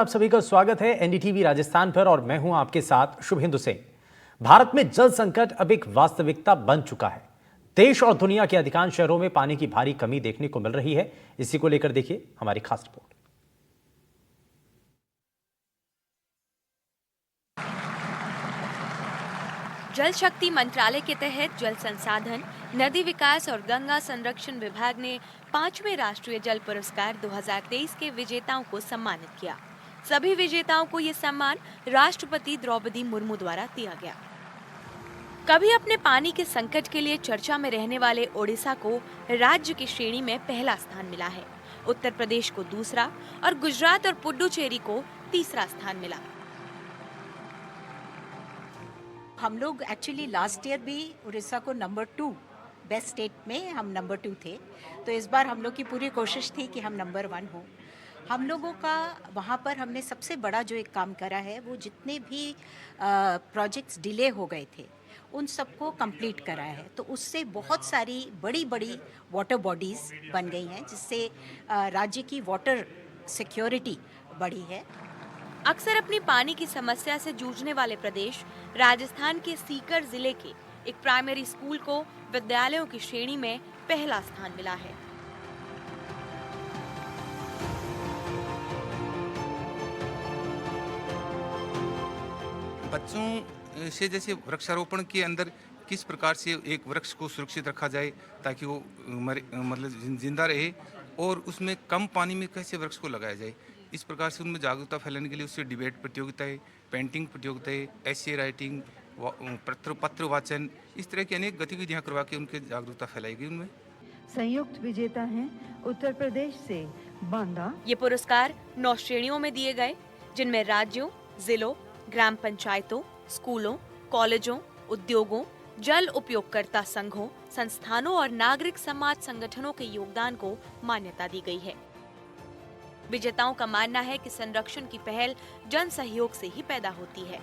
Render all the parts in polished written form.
आप सभी का स्वागत है एनडीटीवी राजस्थान पर और मैं हूं आपके साथ शुभेंदु सिंह। भारत में जल संकट अब एक वास्तविकता बन चुका है। देश और दुनिया के अधिकांश शहरों में पानी की भारी कमी देखने को मिल रही है। इसी को लेकर देखिए हमारी खास रिपोर्ट। जल शक्ति मंत्रालय के तहत जल संसाधन, नदी विकास और गंगा संरक्षण विभाग ने 5वें राष्ट्रीय जल पुरस्कार 2023 के विजेताओं को सम्मानित किया। सभी विजेताओं को ये सम्मान राष्ट्रपति द्रौपदी मुर्मू द्वारा दिया गया। कभी अपने पानी के संकट के लिए चर्चा में रहने वाले ओडिशा को राज्य की श्रेणी में पहला स्थान मिला है। उत्तर प्रदेश को दूसरा और गुजरात और पुडुचेरी को तीसरा स्थान मिला। हम लोग एक्चुअली लास्ट ईयर भी उड़ीसा को नंबर 2 बेस्ट स्टेट में हम नंबर 2 थे, तो इस बार हम लोग की पूरी कोशिश थी कि हम नंबर 1 हो। हम लोगों का वहाँ पर हमने सबसे बड़ा जो एक काम करा है वो जितने भी प्रोजेक्ट्स डिले हो गए थे उन सबको कंप्लीट करा है, तो उससे बहुत सारी बड़ी बड़ी वाटर बॉडीज़ बन गई हैं जिससे राज्य की वाटर सिक्योरिटी बढ़ी है। अक्सर अपनी पानी की समस्या से जूझने वाले प्रदेश राजस्थान के सीकर जिले के एक प्राइमरी स्कूल को विद्यालयों की श्रेणी में पहला स्थान मिला है। बच्चों से जैसे वृक्षारोपण के अंदर किस प्रकार से एक वृक्ष को सुरक्षित रखा जाए ताकि वो मतलब जिंदा रहे और उसमें कम पानी में कैसे वृक्ष को लगाया जाए, इस प्रकार से उनमें जागरूकता फैलाने के लिए उससे डिबेट प्रतियोगिताएं, पेंटिंग प्रतियोगिताएं, एसे राइटिंग, पत्र वाचन, इस तरह की अनेक गतिविधियां करवा के उनके जागरूकता फैलाई गई। उनमें संयुक्त विजेता हैं उत्तर प्रदेश से बांदा। ये पुरस्कार 9 श्रेणियों में दिए गए, जिनमें राज्यों, जिलों, ग्राम पंचायतों, स्कूलों, कॉलेजों, उद्योगों, जल उपयोगकर्ता संघों, संस्थानों और नागरिक समाज संगठनों के योगदान को मान्यता दी गई है। विजेताओं का मानना है कि संरक्षण की पहल जन सहयोग से ही पैदा होती है।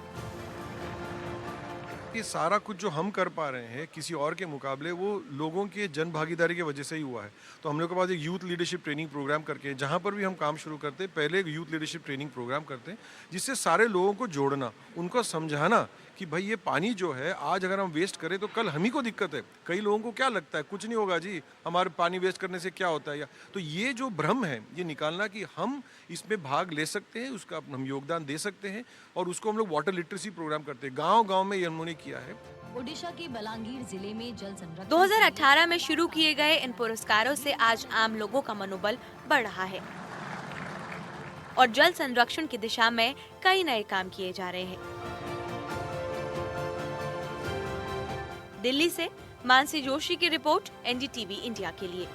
ये सारा कुछ जो हम कर पा रहे हैं किसी और के मुकाबले वो लोगों के जन भागीदारी की वजह से ही हुआ है। तो हम लोग के पास एक यूथ लीडरशिप ट्रेनिंग प्रोग्राम करके जहाँ पर भी हम काम शुरू करते हैं पहले एक यूथ लीडरशिप ट्रेनिंग प्रोग्राम करते हैं जिससे सारे लोगों को जोड़ना, उनको समझाना कि भाई ये पानी जो है आज अगर हम वेस्ट करें तो कल हम ही को दिक्कत है। कई लोगों को क्या लगता है कुछ नहीं होगा जी, हमारे पानी वेस्ट करने से क्या होता है, या तो ये जो भ्रम है ये निकालना कि हम इसमें भाग ले सकते हैं, उसका हम योगदान दे सकते हैं और उसको हम लोग वाटर लिटरेसी प्रोग्राम करते हैं। गाँव-गाँव में ये हमने किया है। ओडिशा के बलांगीर जिले में जल संरक्षण 2018 में शुरू किए गए इन पुरस्कारों से आज आम लोगों का मनोबल बढ़ रहा है और जल संरक्षण की दिशा में कई नए काम किए जा रहे हैं। दिल्ली से मानसी जोशी की रिपोर्ट एनडीटीवी इंडिया के लिए।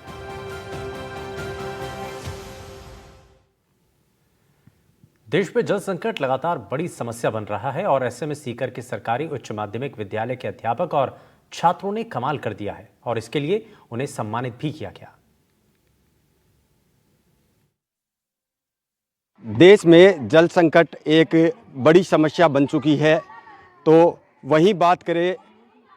देश में जल संकट लगातार बड़ी समस्या बन रहा है और ऐसे में सीकर के सरकारी उच्च माध्यमिक विद्यालय के अध्यापक और छात्रों ने कमाल कर दिया है और इसके लिए उन्हें सम्मानित भी किया गया। देश में जल संकट एक बड़ी समस्या बन चुकी है, तो वहीं बात करें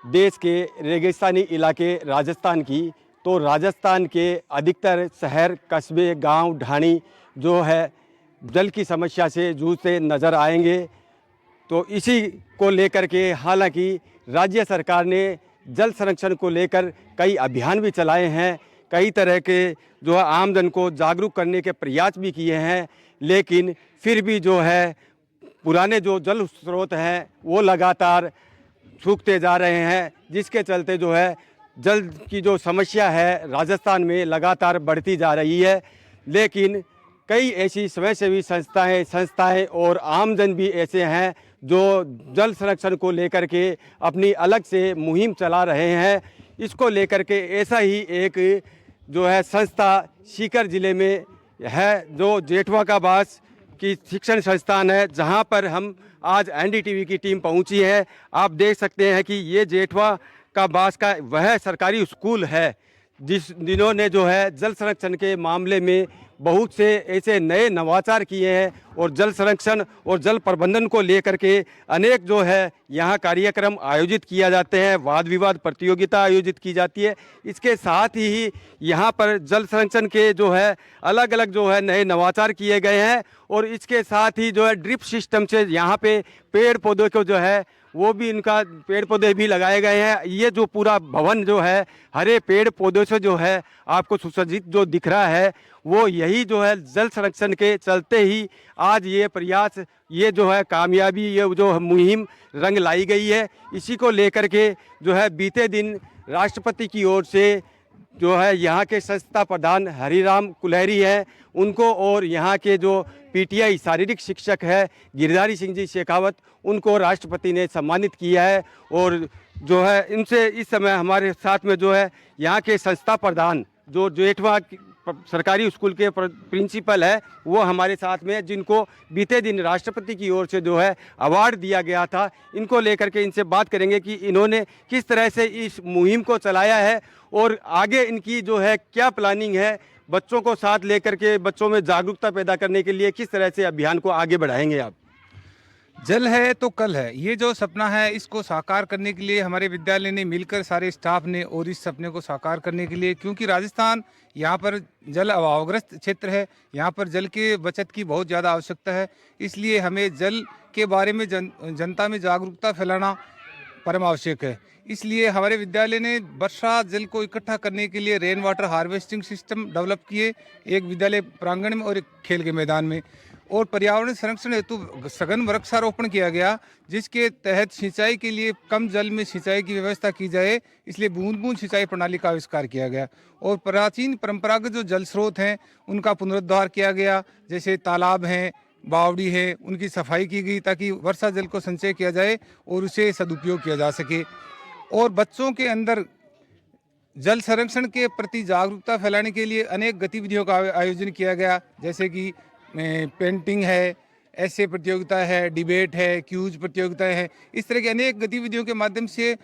देश के रेगिस्तानी इलाके राजस्थान की, तो राजस्थान के अधिकतर शहर, कस्बे, गांव, ढाणी जो है जल की समस्या से जूझते नज़र आएंगे। तो इसी को लेकर के हालांकि राज्य सरकार ने जल संरक्षण को लेकर कई अभियान भी चलाए हैं, कई तरह के जो है आमजन को जागरूक करने के प्रयास भी किए हैं, लेकिन फिर भी जो है पुराने जो जल स्रोत हैं वो लगातार सूखते जा रहे हैं, जिसके चलते जो है जल की जो समस्या है राजस्थान में लगातार बढ़ती जा रही है। लेकिन कई ऐसी स्वयंसेवी संस्थाएं और आमजन भी ऐसे हैं जो जल संरक्षण को लेकर के अपनी अलग से मुहिम चला रहे हैं। इसको लेकर के ऐसा ही एक जो है संस्था सीकर जिले में है जो जेठवा का बास की शिक्षण संस्थान है, जहां पर हम आज एनडीटीवी की टीम पहुंची है। आप देख सकते हैं कि ये जेठवा का बास का वह सरकारी स्कूल है जिन्होंने जो है जल संरक्षण के मामले में बहुत से ऐसे नए नवाचार किए हैं और जल संरक्षण और जल प्रबंधन को लेकर के अनेक जो है यहाँ कार्यक्रम आयोजित किया जाते हैं, वाद विवाद प्रतियोगिता आयोजित की जाती है। इसके साथ ही यहाँ पर जल संरक्षण के जो है अलग अलग जो है नए नवाचार किए गए हैं और इसके साथ ही जो है ड्रिप सिस्टम से यहाँ पे पेड़ पौधों को जो है वो भी इनका पेड़ पौधे भी लगाए गए हैं। ये जो पूरा भवन जो है हरे पेड़ पौधों से जो है आपको सुसज्जित जो दिख रहा है वो यही जो है जल संरक्षण के चलते ही आज ये प्रयास, ये जो है कामयाबी, ये जो मुहिम रंग लाई गई है। इसी को लेकर के जो है बीते दिन राष्ट्रपति की ओर से जो है यहाँ के संस्था प्रधान हरिराम कुलहरी हैं उनको और यहाँ के जो पीटीआई शारीरिक शिक्षक है गिरधारी सिंह जी शेखावत, उनको राष्ट्रपति ने सम्मानित किया है। और जो है इनसे इस समय हमारे साथ में जो है यहाँ के संस्था प्रधान जो जेठवा सरकारी स्कूल के प्रिंसिपल है वो हमारे साथ में है, जिनको बीते दिन राष्ट्रपति की ओर से जो है अवार्ड दिया गया था। इनको लेकर के इनसे बात करेंगे कि इन्होंने किस तरह से इस मुहिम को चलाया है और आगे इनकी जो है क्या प्लानिंग है, बच्चों को साथ लेकर के बच्चों में जागरूकता पैदा करने के लिए किस तरह से अभियान को आगे बढ़ाएंगे आप। जल है तो कल है, ये जो सपना है इसको साकार करने के लिए हमारे विद्यालय ने मिलकर सारे स्टाफ ने और इस सपने को साकार करने के लिए, क्योंकि राजस्थान यहाँ पर जल अभावग्रस्त क्षेत्र है, यहाँ पर जल के बचत की बहुत ज़्यादा आवश्यकता है, इसलिए हमें जल के बारे में जनता में जागरूकता फैलाना परम आवश्यक है। इसलिए हमारे विद्यालय ने वर्षा जल को इकट्ठा करने के लिए rain water harvesting system develop किए, एक विद्यालय प्रांगण में और एक खेल के मैदान में। और पर्यावरण संरक्षण हेतु सघन वृक्षारोपण किया गया, जिसके तहत सिंचाई के लिए कम जल में सिंचाई की व्यवस्था की जाए, इसलिए बूंद बूंद सिंचाई प्रणाली का आविष्कार किया गया। और प्राचीन परंपरागत जो जल स्रोत हैं उनका पुनरुद्धार किया गया, जैसे तालाब हैं, बावड़ी है, उनकी सफाई की गई ताकि वर्षा जल को संचय किया जाए और उसे सदुपयोग किया जा सके। और बच्चों के अंदर जल संरक्षण के प्रति जागरूकता फैलाने के लिए अनेक गतिविधियों का आयोजन किया गया, जैसे कि पेंटिंग है, ऐसे प्रतियोगिता है, डिबेट है, क्यूज प्रतियोगिताएं हैं। इस तरह की अनेक गतिविधियों के माध्यम से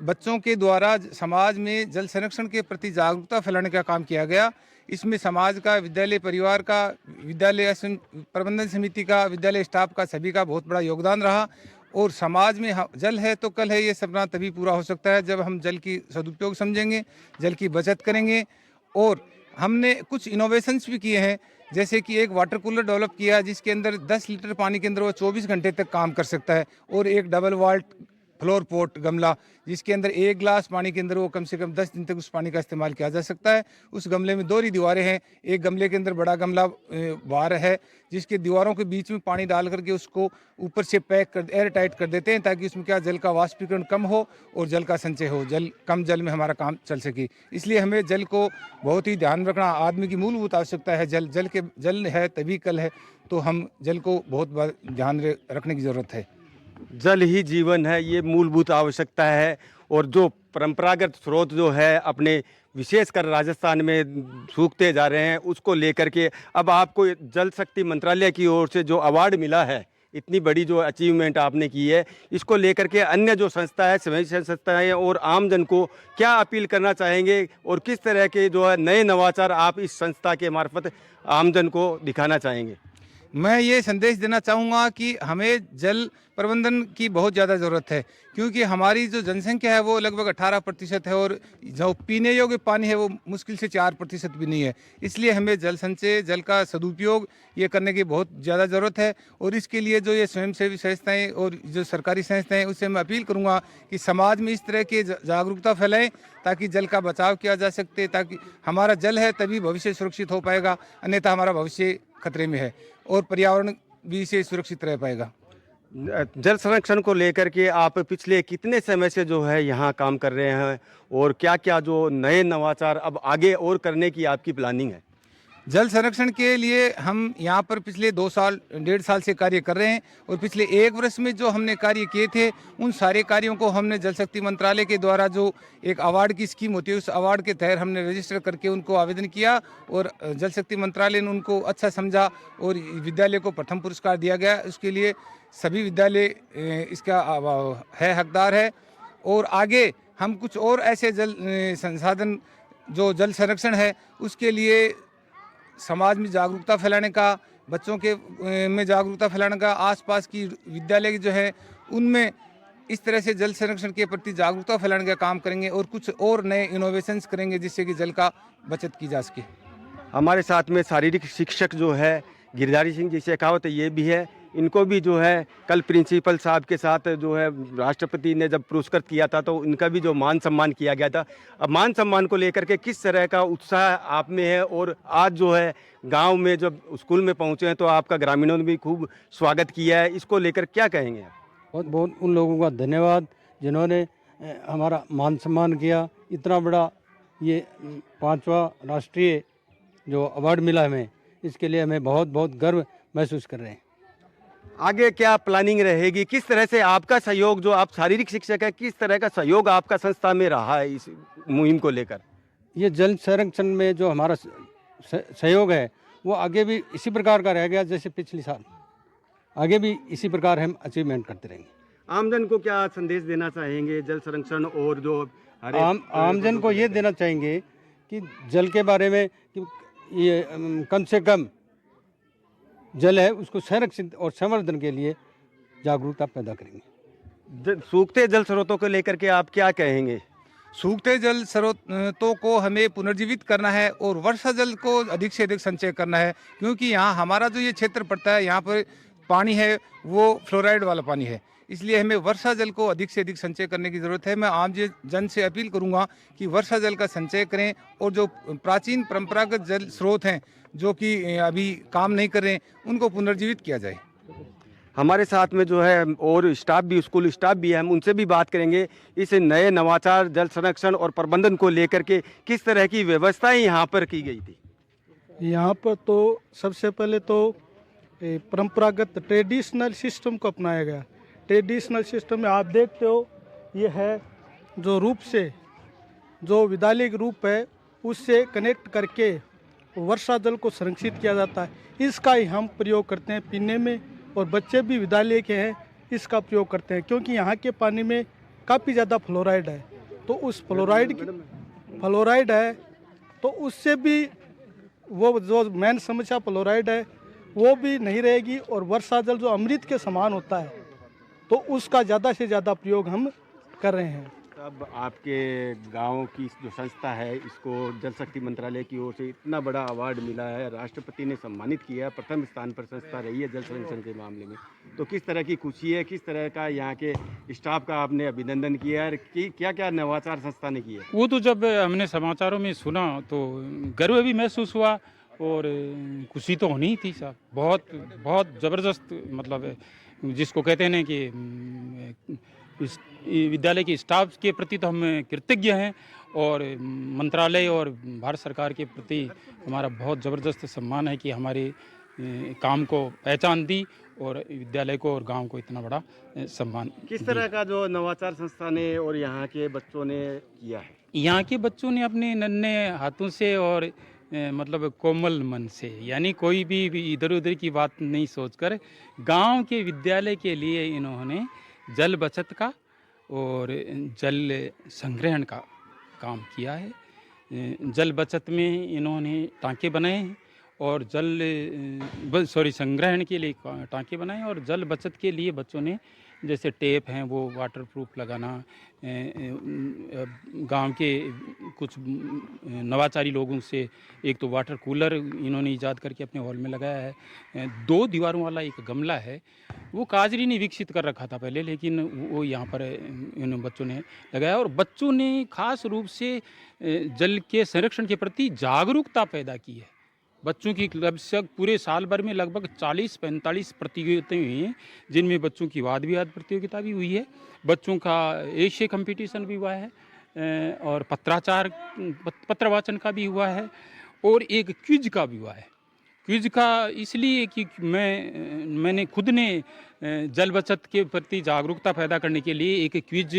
बच्चों के द्वारा समाज में जल संरक्षण के प्रति जागरूकता फैलाने का काम किया गया। इसमें समाज का, विद्यालय परिवार का, विद्यालय प्रबंधन समिति का, विद्यालय स्टाफ का, सभी का बहुत बड़ा योगदान रहा। और समाज में जल है तो कल है, ये सपना तभी पूरा हो सकता है जब हम जल की सदुपयोग समझेंगे, जल की बचत करेंगे। और हमने कुछ इनोवेशंस भी किए हैं, जैसे कि एक वाटर कूलर डेवलप किया जिसके अंदर 10 लीटर पानी के अंदर वो 24 घंटे तक काम कर सकता है, और एक डबल वॉल्ट फ्लोर पॉट गमला जिसके अंदर 1 गिलास पानी के अंदर वो कम से कम 10 दिन तक उस पानी का इस्तेमाल किया जा सकता है। उस गमले में दोहरी दीवारें हैं, एक गमले के अंदर बड़ा गमला बाहर है जिसके दीवारों के बीच में पानी डाल करके उसको ऊपर से पैक कर एयर टाइट कर देते हैं, ताकि उसमें क्या जल का वाष्पीकरण कम हो और जल का संचय हो, कम जल में हमारा काम चल सके। इसलिए हमें जल को बहुत ही ध्यान रखना, आदमी की मूलभूत आवश्यकता है। जल है तभी कल है, तो हम जल को बहुत ध्यान रखने की ज़रूरत है। जल ही जीवन है, ये मूलभूत आवश्यकता है। और जो परंपरागत स्रोत जो है अपने विशेषकर राजस्थान में सूखते जा रहे हैं, उसको लेकर के अब आपको जल शक्ति मंत्रालय की ओर से जो अवार्ड मिला है, इतनी बड़ी जो अचीवमेंट आपने की है, इसको लेकर के अन्य जो संस्था है, स्वयं संस्थाएं और आमजन को क्या अपील करना चाहेंगे और किस तरह के जो है नए नवाचार आप इस संस्था के मार्फत आमजन को दिखाना चाहेंगे? मैं ये संदेश देना चाहूँगा कि हमें जल प्रबंधन की बहुत ज़्यादा ज़रूरत है, क्योंकि हमारी जो जनसंख्या है वो लगभग 18% है और जो पीने योग्य पानी है वो मुश्किल से 4% भी नहीं है। इसलिए हमें जल संचय, जल का सदुपयोग ये करने की बहुत ज़्यादा ज़रूरत है। और इसके लिए जो ये स्वयंसेवी संस्थाएँ और जो सरकारी संस्थाएँ हैं, उससे मैं अपील करूँगा कि समाज में इस तरह की जागरूकता फैलाएँ ताकि जल का बचाव किया जा सकते, ताकि हमारा जल है तभी भविष्य सुरक्षित हो पाएगा, अन्यथा हमारा भविष्य खतरे में है और पर्यावरण भी इसे सुरक्षित रह पाएगा। जल संरक्षण को लेकर के आप पिछले कितने समय से जो है यहाँ काम कर रहे हैं और क्या क्या जो नए नवाचार अब आगे और करने की आपकी प्लानिंग है? जल संरक्षण के लिए हम यहाँ पर पिछले 1.5 साल से कार्य कर रहे हैं और पिछले 1 वर्ष में जो हमने कार्य किए थे उन सारे कार्यों को हमने जल शक्ति मंत्रालय के द्वारा जो एक अवार्ड की स्कीम होती है उस अवार्ड के तहत हमने रजिस्टर करके उनको आवेदन किया और जल शक्ति मंत्रालय ने उनको अच्छा समझा और विद्यालय को प्रथम पुरस्कार दिया गया। उसके लिए सभी विद्यालय इसका है हकदार है। और आगे हम कुछ और ऐसे जल संसाधन जो जल संरक्षण है उसके लिए समाज में जागरूकता फैलाने का, बच्चों के में जागरूकता फैलाने का, आसपास की विद्यालय जो है उनमें इस तरह से जल संरक्षण के प्रति जागरूकता फैलाने का काम करेंगे और कुछ और नए इनोवेशंस करेंगे जिससे कि जल का बचत की जा सके। हमारे साथ में शारीरिक शिक्षक जो है गिरधारी सिंह जी शेखावत ये भी है, इनको भी जो है कल प्रिंसिपल साहब के साथ जो है राष्ट्रपति ने जब पुरस्कृत किया था तो इनका भी जो मान सम्मान किया गया था। अब मान सम्मान को लेकर के किस तरह का उत्साह आप में है, और आज जो है गांव में जब स्कूल में पहुंचे हैं तो आपका ग्रामीणों ने भी खूब स्वागत किया है, इसको लेकर क्या कहेंगे आप? बहुत बहुत उन लोगों का धन्यवाद जिन्होंने हमारा मान सम्मान किया। इतना बड़ा ये 5वां राष्ट्रीय जो अवार्ड मिला हमें, इसके लिए हमें बहुत बहुत गर्व महसूस कर रहे हैं। आगे क्या प्लानिंग रहेगी, किस तरह से आपका सहयोग, जो आप शारीरिक शिक्षक है, किस तरह का सहयोग आपका संस्था में रहा है इस मुहिम को लेकर? ये जल संरक्षण में जो हमारा सहयोग है वो आगे भी इसी प्रकार का रह गया जैसे पिछले साल, आगे भी इसी प्रकार हम अचीवमेंट करते रहेंगे। आमजन को क्या संदेश देना चाहेंगे जल संरक्षण और जो आमजन को ये देना चाहेंगे कि जल के बारे में कि ये कम से कम जल है उसको संरक्षित और संवर्धन के लिए जागरूकता पैदा करेंगे। सूखते जल स्रोतों को लेकर के आप क्या कहेंगे? सूखते जल स्रोतों को हमें पुनर्जीवित करना है और वर्षा जल को अधिक से अधिक संचय करना है, क्योंकि यहाँ हमारा जो ये क्षेत्र पड़ता है यहाँ पर पानी है वो फ्लोराइड वाला पानी है, इसलिए हमें वर्षा जल को अधिक से अधिक संचय करने की ज़रूरत है। मैं आम जन से अपील करूंगा कि वर्षा जल का संचय करें और जो प्राचीन परंपरागत जल स्रोत हैं जो कि अभी काम नहीं कर रहे हैं उनको पुनर्जीवित किया जाए। हमारे साथ में जो है और स्टाफ भी, स्कूल स्टाफ भी है, हम उनसे भी बात करेंगे इस नए नवाचार जल संरक्षण और प्रबंधन को लेकर के किस तरह की व्यवस्थाएं यहाँ पर की गई थी। यहाँ पर तो सबसे पहले तो परंपरागत ट्रेडिशनल सिस्टम को अपनाया गया। ट्रेडिशनल सिस्टम में आप देखते हो ये है जो रूप से जो विद्यालय के रूप है उससे कनेक्ट करके वर्षा जल को संरक्षित किया जाता है। इसका ही हम प्रयोग करते हैं पीने में, और बच्चे भी विद्यालय के हैं इसका प्रयोग करते हैं, क्योंकि यहाँ के पानी में काफ़ी ज़्यादा फ्लोराइड है। तो उस फ्लोराइड है तो उससे भी वो जो मेन समस्या फ्लोराइड है वो भी नहीं रहेगी, और वर्षा जल जो अमृत के समान होता है तो उसका ज़्यादा से ज़्यादा प्रयोग हम कर रहे हैं। अब आपके गांव की जो संस्था है इसको जल शक्ति मंत्रालय की ओर से इतना बड़ा अवार्ड मिला है, राष्ट्रपति ने सम्मानित किया, प्रथम स्थान पर संस्था रही है जल संरक्षण के मामले में, तो किस तरह की खुशी है, किस तरह का यहाँ के स्टाफ का आपने अभिनंदन किया है, कि क्या क्या नवाचार संस्था ने किया? वो तो जब हमने समाचारों में सुना तो गर्व भी महसूस हुआ और खुशी तो होनी ही थी साहब। बहुत बहुत ज़बरदस्त, मतलब जिसको कहते हैं कि इस विद्यालय के स्टाफ के प्रति तो हम कृतज्ञ हैं, और मंत्रालय और भारत सरकार के प्रति हमारा बहुत ज़बरदस्त सम्मान है कि हमारे काम को पहचान दी और विद्यालय को और गांव को इतना बड़ा सम्मान। किस तरह का जो नवाचार संस्था ने और यहाँ के बच्चों ने किया है? यहाँ के बच्चों ने अपने नन्हे हाथों से और मतलब कोमल मन से, यानी कोई भी इधर उधर की बात नहीं सोचकर गांव के विद्यालय के लिए इन्होंने जल बचत का और जल संग्रहण का काम किया है। जल बचत में इन्होंने टांके बनाए हैं और संग्रहण के लिए टांके बनाए, और जल बचत के लिए बच्चों ने जैसे टेप हैं वो वाटरप्रूफ लगाना, गांव के कुछ नवाचारी लोगों से एक तो वाटर कूलर इन्होंने ईजाद करके अपने हॉल में लगाया है। 2 दीवारों वाला एक गमला है, वो काजरी ने विकसित कर रखा था पहले, लेकिन वो यहाँ पर इन बच्चों ने लगाया, और बच्चों ने खास रूप से जल के संरक्षण के प्रति जागरूकता पैदा की है। बच्चों की लगभग पूरे साल भर में लगभग 40-45 प्रतियोगिताएं हुई हैं, जिनमें बच्चों की वाद विवाद प्रतियोगिता भी हुई है, बच्चों का एशिया कंपटीशन भी हुआ है, और पत्र वाचन का भी हुआ है, और एक क्विज का भी हुआ है। क्विज का इसलिए कि मैंने खुद ने जल बचत के प्रति जागरूकता पैदा करने के लिए एक क्विज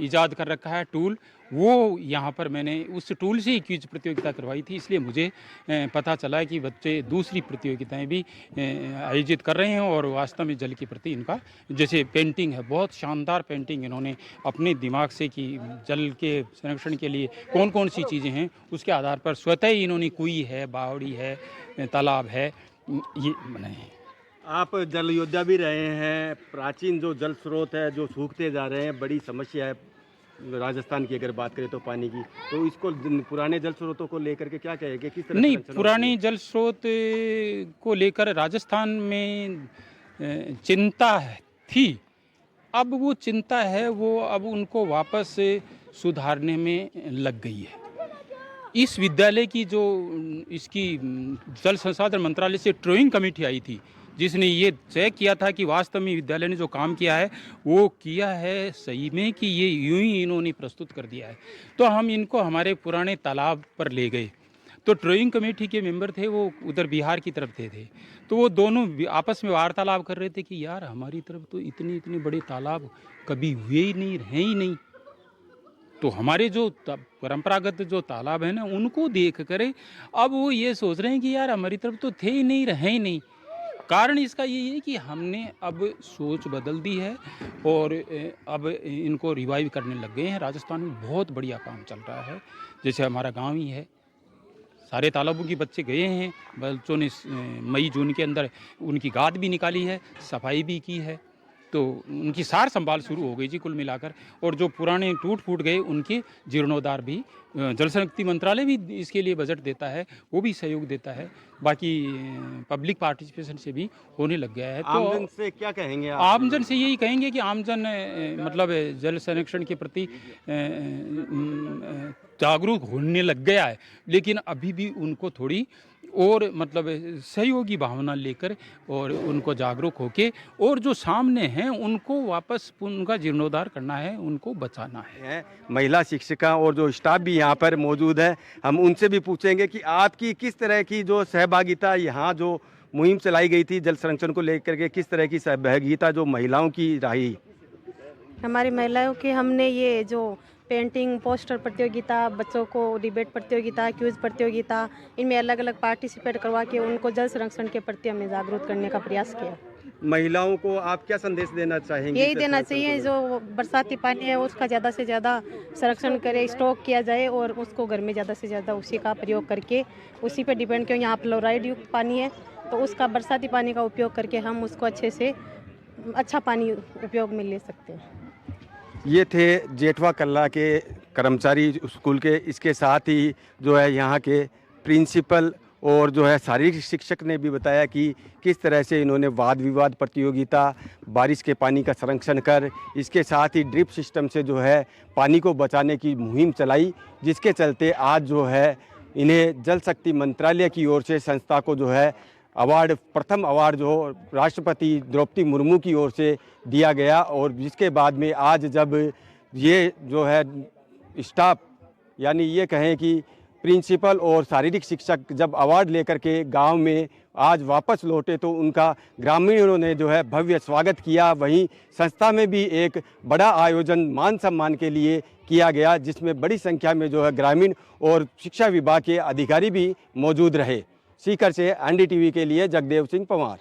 ईजाद कर रखा है टूल, वो यहाँ पर मैंने उस टूल से ही क्विज प्रतियोगिता करवाई थी, इसलिए मुझे पता चला कि बच्चे दूसरी प्रतियोगिताएं भी आयोजित कर रहे हैं और वास्तव में जल के प्रति इनका, जैसे पेंटिंग है, बहुत शानदार पेंटिंग इन्होंने अपने दिमाग से की। जल के संरक्षण के लिए कौन कौन सी चीज़ें हैं उसके आधार पर स्वतः ही इन्होंने कुई है, बावड़ी है, तालाब है, ये बनाए हैं। आप जल योद्धा भी रहे हैं। प्राचीन जो जल स्रोत है जो सूखते जा रहे हैं, बड़ी समस्या है राजस्थान की अगर बात करें तो पानी की, तो इसको पुराने जल स्रोतों को लेकर के क्या कहेंगे, किस तरह? नहीं, पुराने जल स्रोत को लेकर राजस्थान में चिंता थी। अब वो चिंता है, वो अब उनको वापस सुधारने में लग गई है। इस विद्यालय की जो इसकी जल संसाधन मंत्रालय से ट्रोइंग कमेटी आई थी, जिसने ये तय किया था कि वास्तव में विद्यालय ने जो काम किया है वो किया है सही में, कि ये यूं ही इन्होंने प्रस्तुत कर दिया है। तो हम इनको हमारे पुराने तालाब पर ले गए, तो ड्राइंग कमेटी के मेंबर थे, वो उधर बिहार की तरफ थे, तो वो दोनों आपस में वार्तालाप कर रहे थे कि यार हमारी तरफ तो इतने इतने बड़े तालाब कभी हुए ही नहीं, हैं ही नहीं, तो हमारे जो परंपरागत जो तालाब है ना उनको देख कर अब वो ये सोच रहे हैं कि यार हमारी तरफ तो थे ही नहीं, रहे ही नहीं। कारण इसका यही है कि हमने अब सोच बदल दी है और अब इनको रिवाइव करने लग गए हैं। राजस्थान में बहुत बढ़िया काम चल रहा है, जैसे हमारा गांव ही है, सारे तालाबों के बच्चे गए हैं, बच्चों ने मई जून के अंदर उनकी गाद भी निकाली है, सफाई भी की है, तो उनकी सार संभाल शुरू हो गई जी कुल मिलाकर। और जो पुराने टूट फूट गए उनके जीर्णोद्धार भी जल शक्ति मंत्रालय भी इसके लिए बजट देता है, वो भी सहयोग देता है, बाकी पब्लिक पार्टिसिपेशन से भी होने लग गया है। तो आमजन से क्या कहेंगे आप? आमजन से यही कहेंगे कि आमजन मतलब जल संरक्षण के प्रति जागरूक होने लग गया है, लेकिन अभी भी उनको थोड़ी और मतलब सहयोगी भावना लेकर और उनको जागरूक होके और जो सामने हैं उनको वापस उनका जीर्णोद्धार करना है, उनको बचाना है। महिला शिक्षिका और जो स्टाफ भी यहाँ पर मौजूद है, हम उनसे भी पूछेंगे कि आपकी किस तरह की जो सहभागिता, यहाँ जो मुहिम चलाई गई थी जल संरक्षण को लेकर के, किस तरह की सहभागिता जो महिलाओं की रही? हमारी महिलाओं की हमने ये जो पेंटिंग, पोस्टर प्रतियोगिता, बच्चों को डिबेट प्रतियोगिता, क्विज प्रतियोगिता, इनमें अलग अलग पार्टिसिपेट करवा के उनको जल संरक्षण के प्रति हमने जागरूक करने का प्रयास किया। महिलाओं को आप क्या संदेश देना चाहेंगे? यही देना चाहिए, जो बरसाती पानी है उसका ज़्यादा से ज़्यादा संरक्षण करे, स्टॉक किया जाए और उसको घर में ज़्यादा से ज़्यादा उसी का प्रयोग करके, उसी पर डिपेंड, क्यों यहाँ फ्लोराइड युक्त पानी है तो उसका बरसाती पानी का उपयोग करके हम उसको अच्छे से अच्छा पानी उपयोग में ले सकते हैं। ये थे जेठवा कल्ला के कर्मचारी स्कूल के, इसके साथ ही जो है यहाँ के प्रिंसिपल और जो है शारीरिक शिक्षक ने भी बताया कि किस तरह से इन्होंने वाद विवाद प्रतियोगिता, बारिश के पानी का संरक्षण कर, इसके साथ ही ड्रिप सिस्टम से जो है पानी को बचाने की मुहिम चलाई, जिसके चलते आज जो है इन्हें जल शक्ति मंत्रालय की ओर से संस्था को जो है अवार्ड, प्रथम अवार्ड जो राष्ट्रपति द्रौपदी मुर्मू की ओर से दिया गया। और जिसके बाद में आज जब ये जो है स्टाफ, यानी ये कहें कि प्रिंसिपल और शारीरिक शिक्षक जब अवार्ड लेकर के गांव में आज वापस लौटे तो उनका ग्रामीणों ने जो है भव्य स्वागत किया। वहीं संस्था में भी एक बड़ा आयोजन मान सम्मान के लिए किया गया, जिसमें बड़ी संख्या में जो है ग्रामीण और शिक्षा विभाग के अधिकारी भी मौजूद रहे। सीकर से एनडीटीवी के लिए जगदेव सिंह पंवार।